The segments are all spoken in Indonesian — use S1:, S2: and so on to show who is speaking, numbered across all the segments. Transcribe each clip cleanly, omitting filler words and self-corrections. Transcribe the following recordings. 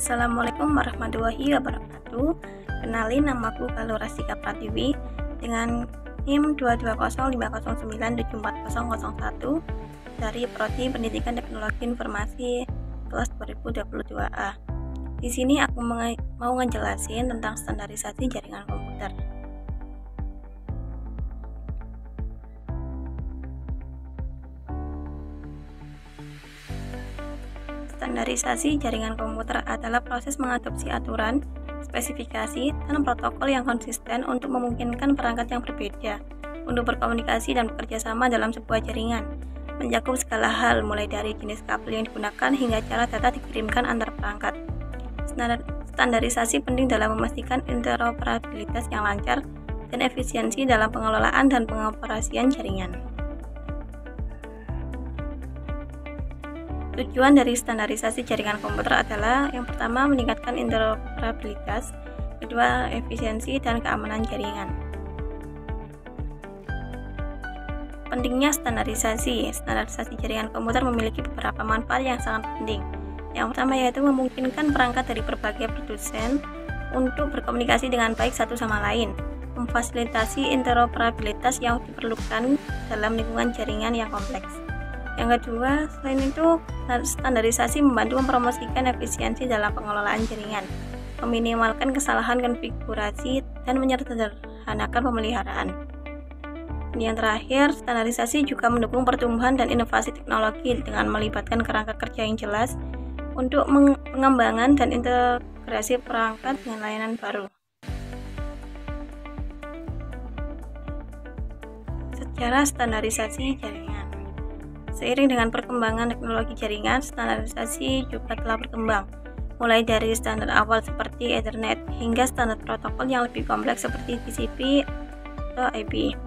S1: Assalamualaikum warahmatullahi wabarakatuh. Kenalin, namaku Kalurasika Pratiwi dengan NIM 22050974001 dari Prodi Pendidikan Teknologi Informasi kelas 2022A. Di sini aku mau ngejelasin tentang standarisasi jaringan komputer. Standarisasi jaringan komputer adalah proses mengadopsi aturan, spesifikasi, dan protokol yang konsisten untuk memungkinkan perangkat yang berbeda untuk berkomunikasi dan bekerja sama dalam sebuah jaringan, mencakup segala hal mulai dari jenis kabel yang digunakan hingga cara data dikirimkan antar perangkat. Standarisasi penting dalam memastikan interoperabilitas yang lancar dan efisiensi dalam pengelolaan dan pengoperasian jaringan. Tujuan dari standarisasi jaringan komputer adalah yang pertama meningkatkan interoperabilitas, kedua efisiensi dan keamanan jaringan. Pentingnya standarisasi jaringan komputer memiliki beberapa manfaat yang sangat penting. Yang pertama yaitu memungkinkan perangkat dari berbagai produsen untuk berkomunikasi dengan baik satu sama lain, memfasilitasi interoperabilitas yang diperlukan dalam lingkungan jaringan yang kompleks. Yang kedua, selain itu, standarisasi membantu mempromosikan efisiensi dalam pengelolaan jaringan, meminimalkan kesalahan konfigurasi, dan menyederhanakan pemeliharaan. Dan yang terakhir, standarisasi juga mendukung pertumbuhan dan inovasi teknologi dengan melibatkan kerangka kerja yang jelas untuk pengembangan dan integrasi perangkat dengan layanan baru. Secara standarisasi jaringan. Seiring dengan perkembangan teknologi jaringan, standarisasi juga telah berkembang, mulai dari standar awal seperti Ethernet hingga standar protokol yang lebih kompleks seperti TCP atau IP.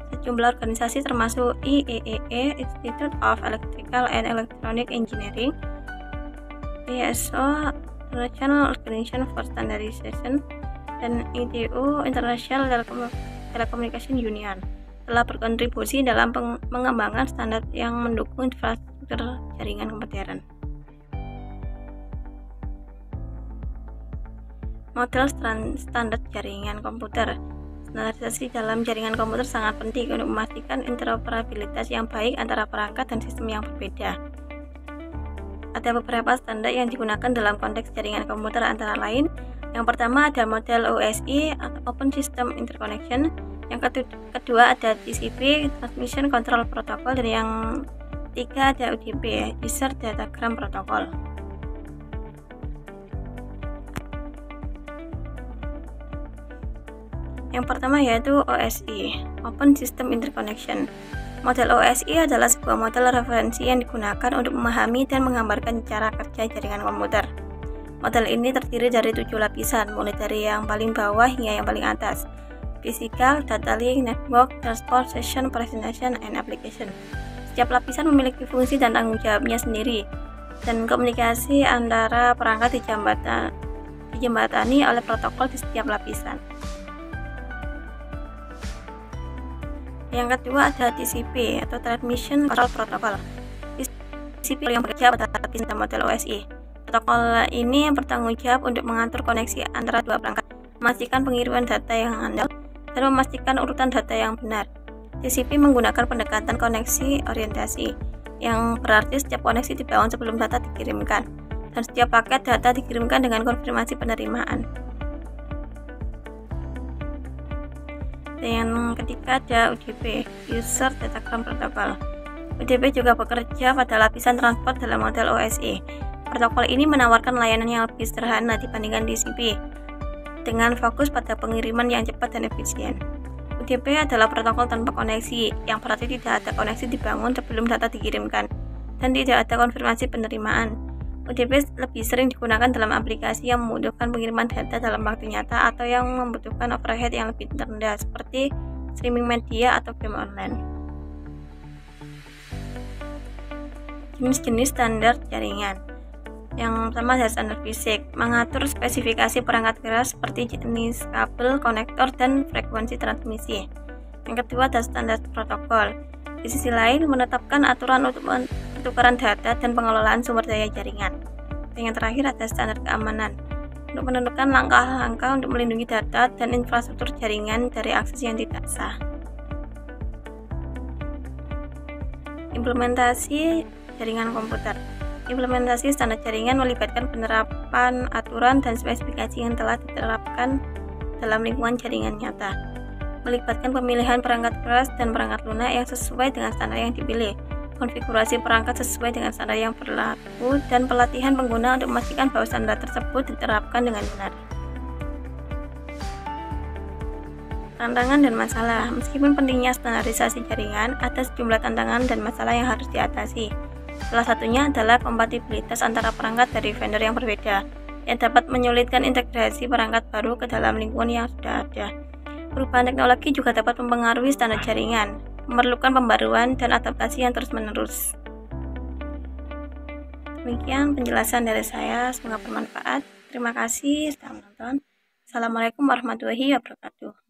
S1: Sejumlah organisasi termasuk IEEE, Institute of Electrical and Electronic Engineering, ISO, International Organization for Standardization, dan ITU, International Telecommunication Union, telah berkontribusi dalam mengembangkan standar yang mendukung infrastruktur jaringan komputer. Model standar jaringan komputer. Standarisasi dalam jaringan komputer sangat penting untuk memastikan interoperabilitas yang baik antara perangkat dan sistem yang berbeda. Ada beberapa standar yang digunakan dalam konteks jaringan komputer antara lain. Yang pertama ada model OSI atau Open System Interconnection. Yang kedua ada TCP, Transmission Control Protocol, dan yang ketiga ada UDP, User Datagram Protocol. Yang pertama yaitu OSI, Open System Interconnection. Model OSI adalah sebuah model referensi yang digunakan untuk memahami dan menggambarkan cara kerja jaringan komputer. Model ini terdiri dari 7 lapisan, mulai dari yang paling bawah hingga yang paling atas. Physical, data link, network, transport, session, presentation, and application. Setiap lapisan memiliki fungsi dan tanggung jawabnya sendiri, dan komunikasi antara perangkat dijembatani oleh protokol di setiap lapisan. Yang kedua ada TCP atau Transmission Control Protocol. TCP yang bekerja pada lapisan model OSI. Protokol ini yang bertanggung jawab untuk mengatur koneksi antara dua perangkat, memastikan pengiriman data yang handal, dan memastikan urutan data yang benar. TCP menggunakan pendekatan koneksi orientasi, yang berarti setiap koneksi dibangun sebelum data dikirimkan, dan setiap paket data dikirimkan dengan konfirmasi penerimaan. Dan yang ketiga ada UDP, User Datagram Protocol. UDP juga bekerja pada lapisan transport dalam model OSI. Protokol ini menawarkan layanan yang lebih sederhana dibandingkan TCP, dengan fokus pada pengiriman yang cepat dan efisien. UDP adalah protokol tanpa koneksi, yang berarti tidak ada koneksi dibangun sebelum data dikirimkan, dan tidak ada konfirmasi penerimaan. UDP lebih sering digunakan dalam aplikasi yang membutuhkan pengiriman data dalam waktu nyata atau yang membutuhkan overhead yang lebih rendah, seperti streaming media atau game online. Jenis-jenis standar jaringan. Yang pertama ada standar fisik, mengatur spesifikasi perangkat keras seperti jenis kabel, konektor, dan frekuensi transmisi. Yang kedua ada standar protokol. Di sisi lain, menetapkan aturan untuk pertukaran data dan pengelolaan sumber daya jaringan. Dan yang terakhir ada standar keamanan, untuk menentukan langkah-langkah untuk melindungi data dan infrastruktur jaringan dari akses yang tidak sah. Implementasi jaringan komputer. Implementasi standar jaringan melibatkan penerapan aturan dan spesifikasi yang telah diterapkan dalam lingkungan jaringan nyata, melibatkan pemilihan perangkat keras dan perangkat lunak yang sesuai dengan standar yang dipilih, konfigurasi perangkat sesuai dengan standar yang berlaku, dan pelatihan pengguna untuk memastikan bahwa standar tersebut diterapkan dengan benar. Tantangan dan masalah. Meskipun pentingnya standarisasi jaringan, ada sejumlah tantangan dan masalah yang harus diatasi. Salah satunya adalah kompatibilitas antara perangkat dari vendor yang berbeda, yang dapat menyulitkan integrasi perangkat baru ke dalam lingkungan yang sudah ada. Perubahan teknologi juga dapat mempengaruhi standar jaringan, memerlukan pembaruan dan adaptasi yang terus-menerus. Demikian penjelasan dari saya, semoga bermanfaat. Terima kasih sudah menonton. Assalamualaikum warahmatullahi wabarakatuh.